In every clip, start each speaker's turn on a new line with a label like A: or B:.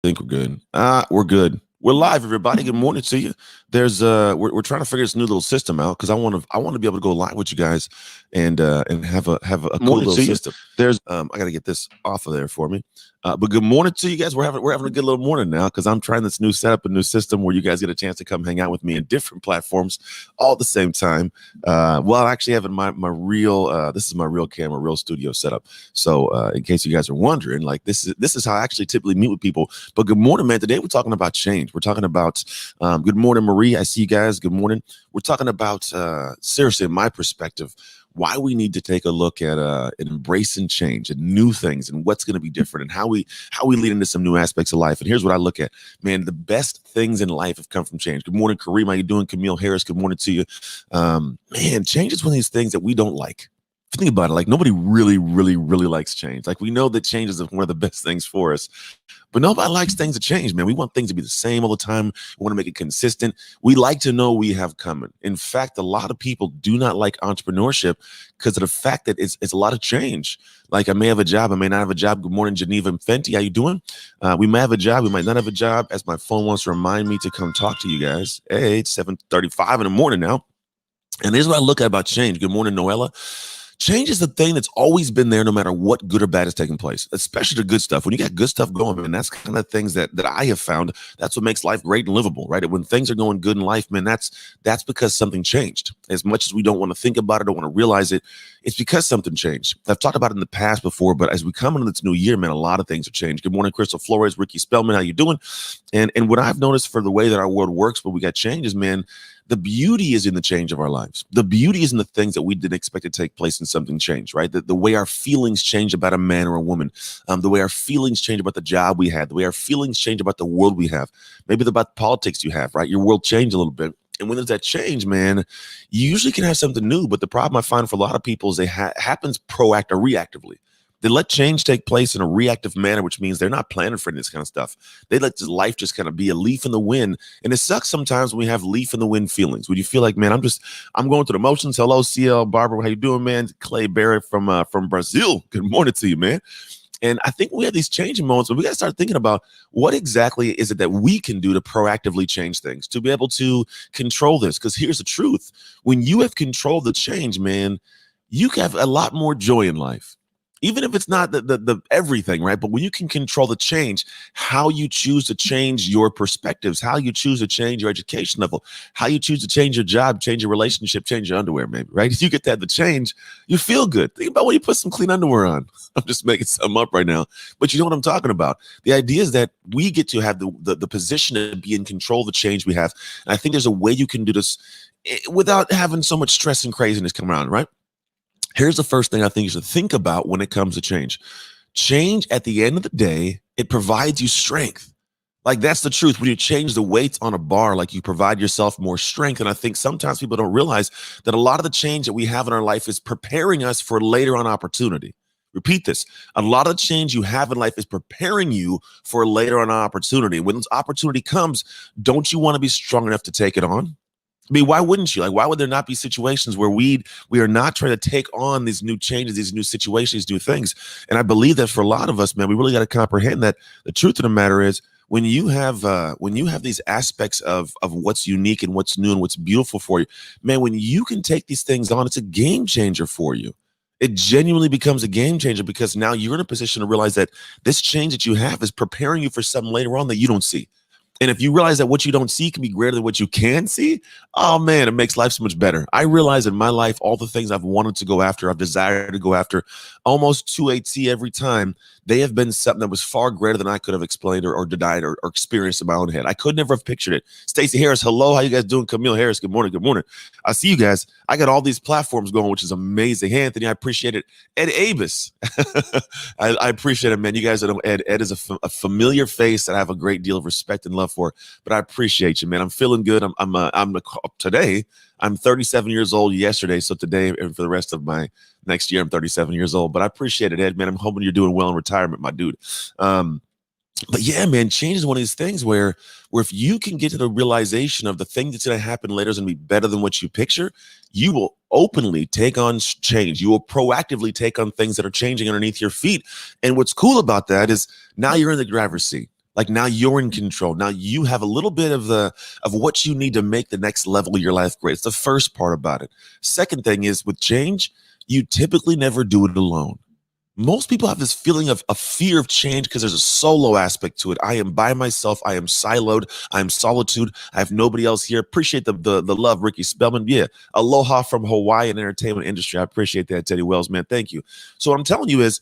A: Think we're good. We're good. We're live, everybody. Good morning to you. We're trying to figure this new little system out because I want to be able to go live with you guys and have a cool little system. I got to get this off of there for me. But good morning to you guys. We're having a good little morning now because I'm trying this new setup, a new system where you guys get a chance to come hang out with me in different platforms all at the same time. Well, I actually having my real this is my real camera, real studio setup. So in case you guys are wondering, like this is how I actually typically meet with people. But good morning, man. Today we're talking about change. We're talking about good morning, Marie. I see you guys. Good morning. We're talking about seriously, in my perspective, why we need to take a look at embracing change and new things and what's going to be different and how we lead into some new aspects of life. And here's what I look at, man. The best things in life have come from change. Good morning, Kareem. How you doing? Camille Harris. Good morning to you. Man, change is one of these things that we don't like. Think about it. Like nobody really likes change. Like we know that change is one of the best things for us, but nobody likes things to change, man. We want things to be the same all the time. We want to make it consistent. We like to know we have coming. In fact, a lot of people do not like entrepreneurship because of the fact that it's a lot of change. Like I may have a job, I may not have a job. Good morning, Geneva and Fenty. How you doing? We may have a job, we might not have a job. As my phone wants to remind me to come talk to you guys. Hey, it's 7:35 in the morning now. And here's what I look at about change. Good morning, Noella. Change is the thing that's always been there no matter what good or bad is taking place, especially the good stuff. When you got good stuff going, man, that's kind of things that I have found. That's what makes life great and livable, right? When things are going good in life, man, that's because something changed. As much as we don't want to think about it, don't want to realize it, it's because something changed. I've talked about it in the past before, but as we come into this new year, man, a lot of things have changed. Good morning, Crystal Flores, Ricky Spellman, how you doing? And what I've noticed for the way that our world works when we got changes, man, the beauty is in the change of our lives. The beauty is in the things that we didn't expect to take place and something changed, right? The way our feelings change about a man or a woman, the way our feelings change about the job we had, the way our feelings change about the world we have, maybe about the politics you have, right? Your world changed a little bit. And when there's that change, man, you usually can have something new. But the problem I find for a lot of people is happens proactive or reactively. They let change take place in a reactive manner, which means they're not planning for this kind of stuff. They let life just kind of be a leaf in the wind. And it sucks sometimes when we have leaf in the wind feelings, when you feel like, man, I'm going through the motions. Hello, CL Barbara. How you doing, man? Clay Barrett from Brazil. Good morning to you, man. And I think we have these changing moments, but we got to start thinking about what exactly is it that we can do to proactively change things, to be able to control this. Because here's the truth. When you have control of the change, man, you have a lot more joy in life. Even if it's not the everything, right? But when you can control the change, how you choose to change your perspectives, how you choose to change your education level, how you choose to change your job, change your relationship, change your underwear, maybe, right? If you get to have the change, you feel good. Think about when you put some clean underwear on. I'm just making something up right now, but you know what I'm talking about. The idea is that we get to have the position to be in control of the change we have. And I think there's a way you can do this without having so much stress and craziness come around, right? Here's the first thing I think you should think about when it comes to change. Change, at the end of the day, it provides you strength. Like that's the truth. When you change the weights on a bar, like you provide yourself more strength. And I think sometimes people don't realize that a lot of the change that we have in our life is preparing us for later on opportunity. Repeat this. A lot of the change you have in life is preparing you for later on opportunity. When this opportunity comes, don't you want to be strong enough to take it on? I mean, why wouldn't you? Like, why would there not be situations where we are not trying to take on these new changes, these new situations, these new things? And I believe that for a lot of us, man, we really got to comprehend that the truth of the matter is when you have these aspects of what's unique and what's new and what's beautiful for you, man, when you can take these things on, it's a game changer for you. It genuinely becomes a game changer because now you're in a position to realize that this change that you have is preparing you for something later on that you don't see. And if you realize that what you don't see can be greater than what you can see, oh man, it makes life so much better. I realize in my life, all the things I've wanted to go after, I've desired to go after, almost to a T every time, they have been something that was far greater than I could have explained or denied or experienced in my own head. I could never have pictured it. Stacey Harris, hello. How you guys doing? Camille Harris, good morning. Good morning. I see you guys. I got all these platforms going, which is amazing. Hey, Anthony, I appreciate it. Ed Avis. I appreciate it, man. You guys know Ed. Ed is a familiar face that I have a great deal of respect and love for, but I appreciate you, man. I'm feeling good. Today, I'm 37 years old yesterday. So today and for the rest of my next year, I'm 37 years old, but I appreciate it, Ed, man. I'm hoping you're doing well in retirement, my dude. But yeah, man, change is one of these things where if you can get to the realization of the thing that's going to happen later is going to be better than what you picture, you will openly take on change. You will proactively take on things that are changing underneath your feet. And what's cool about that is now you're in the driver's seat. Like now you're in control. Now you have a little bit of what you need to make the next level of your life great. It's the first part about it. Second thing is with change, you typically never do it alone. Most people have this feeling of a fear of change because there's a solo aspect to it. I am by myself. I am siloed. I am solitude. I have nobody else here. Appreciate the love, Ricky Spellman. Yeah. Aloha from Hawaii and entertainment industry. I appreciate that, Teddy Wells, man. Thank you. So what I'm telling you is,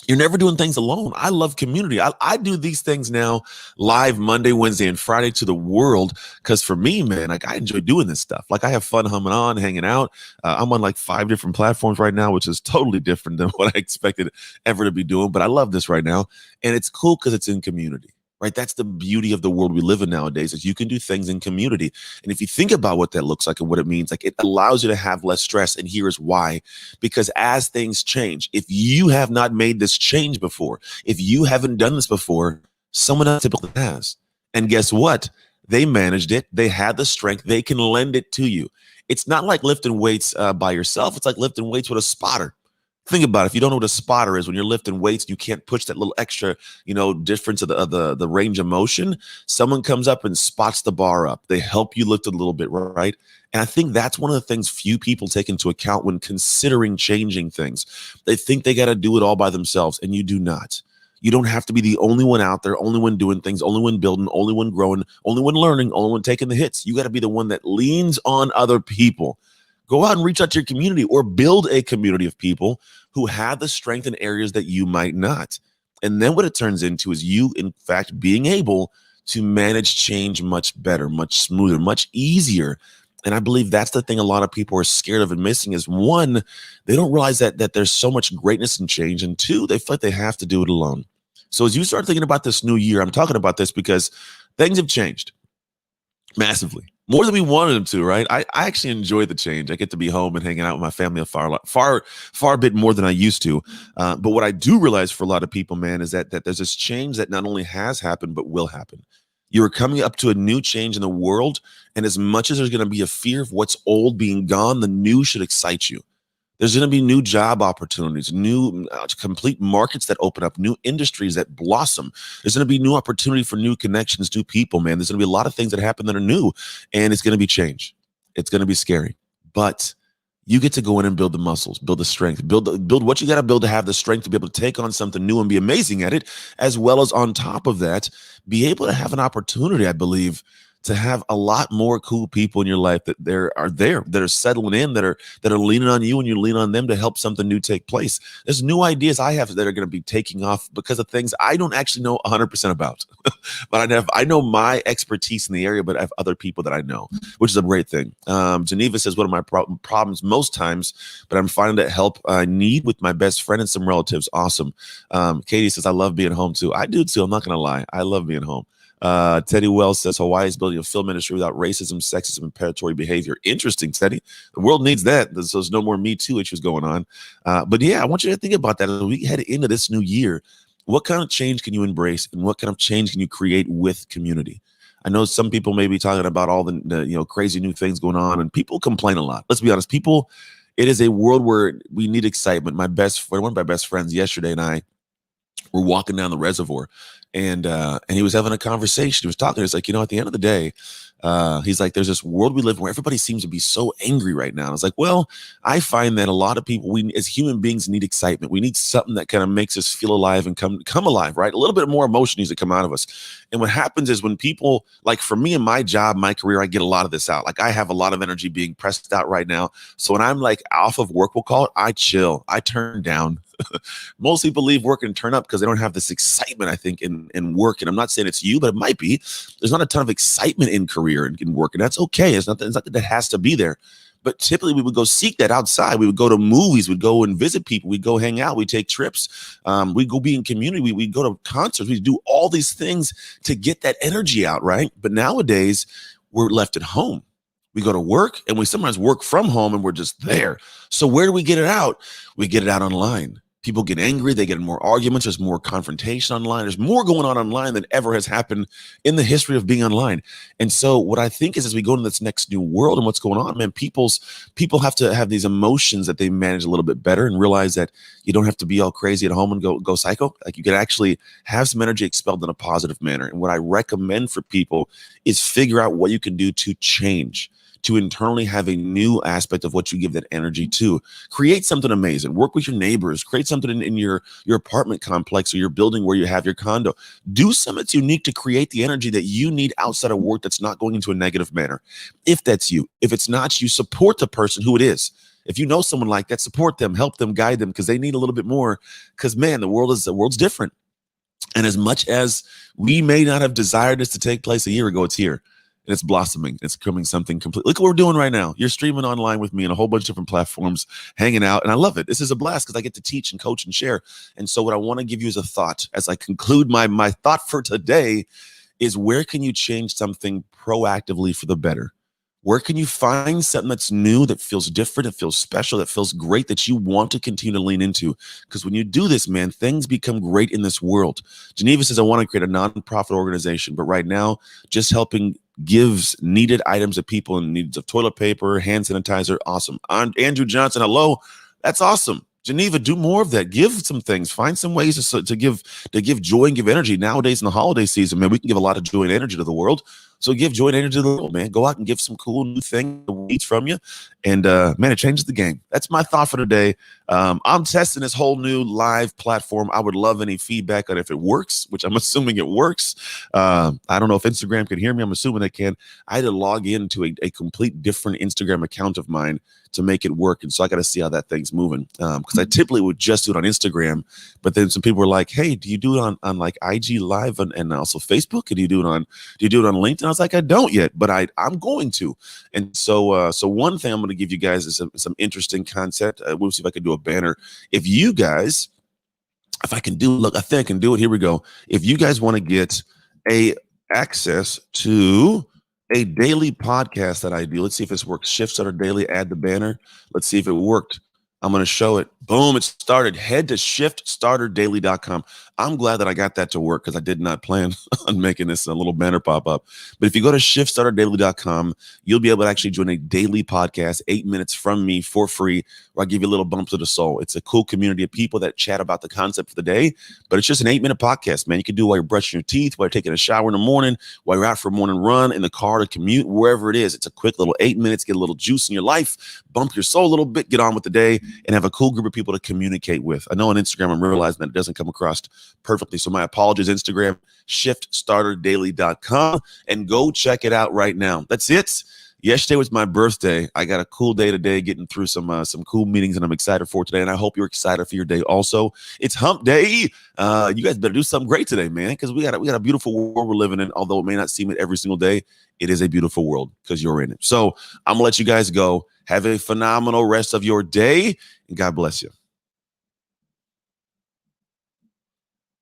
A: you're never doing things alone. I love community. I do these things now live Monday, Wednesday, and Friday to the world. Because for me, man, like I enjoy doing this stuff. Like I have fun humming on, hanging out. I'm on like 5 different platforms right now, which is totally different than what I expected ever to be doing. But I love this right now. And it's cool because it's in community. Right. That's the beauty of the world we live in nowadays, is you can do things in community. And if you think about what that looks like and what it means, like it allows you to have less stress. And here is why. Because as things change, if you have not made this change before, if you haven't done this before, someone else typically has. And guess what? They managed it. They had the strength. They can lend it to you. It's not like lifting weights by yourself. It's like lifting weights with a spotter. Think about it. If you don't know what a spotter is, when you're lifting weights, you can't push that little extra, difference of the range of motion. Someone comes up and spots the bar up. They help you lift it a little bit, right? And I think that's one of the things few people take into account when considering changing things. They think they got to do it all by themselves, and you do not. You don't have to be the only one out there, only one doing things, only one building, only one growing, only one learning, only one taking the hits. You got to be the one that leans on other people. Go out and reach out to your community, or build a community of people who have the strength in areas that you might not. And then what it turns into is you, in fact, being able to manage change much better, much smoother, much easier. And I believe that's the thing a lot of people are scared of and missing is, one, they don't realize that there's so much greatness in change. And two, they feel like they have to do it alone. So as you start thinking about this new year, I'm talking about this because things have changed massively. More than we wanted them to, right? I actually enjoy the change. I get to be home and hanging out with my family a far bit more than I used to. But what I do realize for a lot of people, man, is that there's this change that not only has happened, but will happen. You're coming up to a new change in the world. And as much as there's going to be a fear of what's old being gone, the new should excite you. There's going to be new job opportunities, new complete markets that open up, new industries that blossom. There's going to be new opportunity for new connections, new people, man. There's going to be a lot of things that happen that are new, and it's going to be change. It's going to be scary, but you get to go in and build the muscles, build the strength, build what you got to build to have the strength to be able to take on something new and be amazing at it, as well as on top of that, be able to have an opportunity, I believe, to have a lot more cool people in your life that that are settling in, that are leaning on you, and you lean on them to help something new take place. There's new ideas I have that are going to be taking off because of things I don't actually know 100% about, but I know my expertise in the area, but I have other people that I know, which is a great thing. Geneva says, one of my problems most times, but I'm finding that help I need with my best friend and some relatives. Awesome. Katie says, I love being home too. I do too. I'm not going to lie. I love being home. Teddy Wells says Hawaii is building a film industry without racism, sexism, and predatory behavior. Interesting, Teddy. The world needs that. There's no more Me Too issues going on. But yeah, I want you to think about that as we head into this new year. What kind of change can you embrace, and what kind of change can you create with community? I know some people may be talking about all the crazy new things going on, and people complain a lot. Let's be honest, people. It is a world where we need excitement. One of my best friends yesterday and I were walking down the reservoir. And he was having a conversation. He was talking. It's like, at the end of the day, he's like, there's this world we live in where everybody seems to be so angry right now. And I was like, well, I find that a lot of people, we as human beings need excitement. We need something that kind of makes us feel alive and come alive, right? A little bit more emotion needs to come out of us. And what happens is when people, like for me in my job, my career, I get a lot of this out. Like I have a lot of energy being pressed out right now. So when I'm like off of work, we'll call it, I chill. I turn down. Most people leave work and turn up because they don't have this excitement, I think, in work. And I'm not saying it's you, but it might be. There's not a ton of excitement in career and in work, and that's okay. It's not that has to be there. But typically we would go seek that outside. We would go to movies. We'd go and visit people. We'd go hang out. We'd take trips. We'd go be in community. We'd go to concerts. We'd do all these things to get that energy out, right? But nowadays, we're left at home. We go to work, and we sometimes work from home, and we're just there. So where do we get it out? We get it out online. People get angry. They get in more arguments. There's more confrontation online. There's more going on online than ever has happened in the history of being online. And so what I think is, as we go into this next new world and what's going on, man, people have to have these emotions that they manage a little bit better and realize that you don't have to be all crazy at home and go psycho. Like, you can actually have some energy expelled in a positive manner. And what I recommend for people is figure out what you can do to change, to internally have a new aspect of what you give that energy to. Create something amazing. Work with your neighbors. Create something in your apartment complex or your building where you have your condo. Do something that's unique to create the energy that you need outside of work that's not going into a negative manner. If that's you. If it's not you, support the person who it is. If you know someone like that, support them, help them, guide them, because they need a little bit more. Because, man, the world's different. And as much as we may not have desired this to take place a year ago, it's here. And it's blossoming. It's becoming something complete. Look what we're doing right now. You're streaming online with me on a whole bunch of different platforms, hanging out. And I love it. This is a blast because I get to teach and coach and share. And so what I want to give you as a thought, as I conclude my thought for today, is where can you change something proactively for the better? Where can you find something that's new, that feels different, that feels special, that feels great, that you want to continue to lean into? Because when you do this, man, things become great in this world. Geneva says, I want to create a nonprofit organization, but right now, just helping gives needed items to people in needs of toilet paper, hand sanitizer. Awesome. Andrew Johnson, hello. That's awesome. Geneva, do more of that. Give some things. Find some ways to give joy and give energy. Nowadays in the holiday season, man, we can give a lot of joy and energy to the world. So give joy and energy to the world, man. Go out and give some cool new things that needs from you. And man, it changes the game. That's my thought for today. I'm testing this whole new live platform. I would love any feedback on if it works, which I'm assuming it works. I don't know if Instagram can hear me. I'm assuming they can. I had to log into a complete different Instagram account of mine to make it work. And so I got to see how that thing's moving. Because I typically would just do it on Instagram, but then some people were like, hey, do you do it on like IG Live and also Facebook? And do you do it on LinkedIn? I was like, I don't yet, but I'm going to. And so one thing I'm going to give you guys is some interesting concept. We'll see if I can do a banner. If I can do, look, I think I can do it. Here we go. If you guys want to get access to a daily podcast that I do, let's see if this works. Shift Starter Daily, add the banner. Let's see if it worked. I'm going to show it. Boom, it started. Head to shiftstarterdaily.com. I'm glad that I got that to work because I did not plan on making this a little banner pop up. But if you go to shiftstarterdaily.com, you'll be able to actually join a daily podcast, 8 minutes from me for free, where I give you a little bump to the soul. It's a cool community of people that chat about the concept for the day, but it's just an 8-minute podcast, man. You can do it while you're brushing your teeth, while you're taking a shower in the morning, while you're out for a morning run, in the car to commute, wherever it is. It's a quick little 8 minutes, get a little juice in your life, bump your soul a little bit, get on with the day, and have a cool group of people to communicate with. I know on Instagram, I'm realizing that it doesn't come across perfectly. So my apologies, Instagram, shiftstarterdaily.com, and go check it out right now. That's it. Yesterday was my birthday. I got a cool day today, getting through some cool meetings, and I'm excited for today. And I hope you're excited for your day also. It's hump day. You guys better do something great today, man, because we got a beautiful world we're living in. Although it may not seem it every single day, it is a beautiful world because you're in it. So I'm gonna let you guys go. Have a phenomenal rest of your day, and God bless you.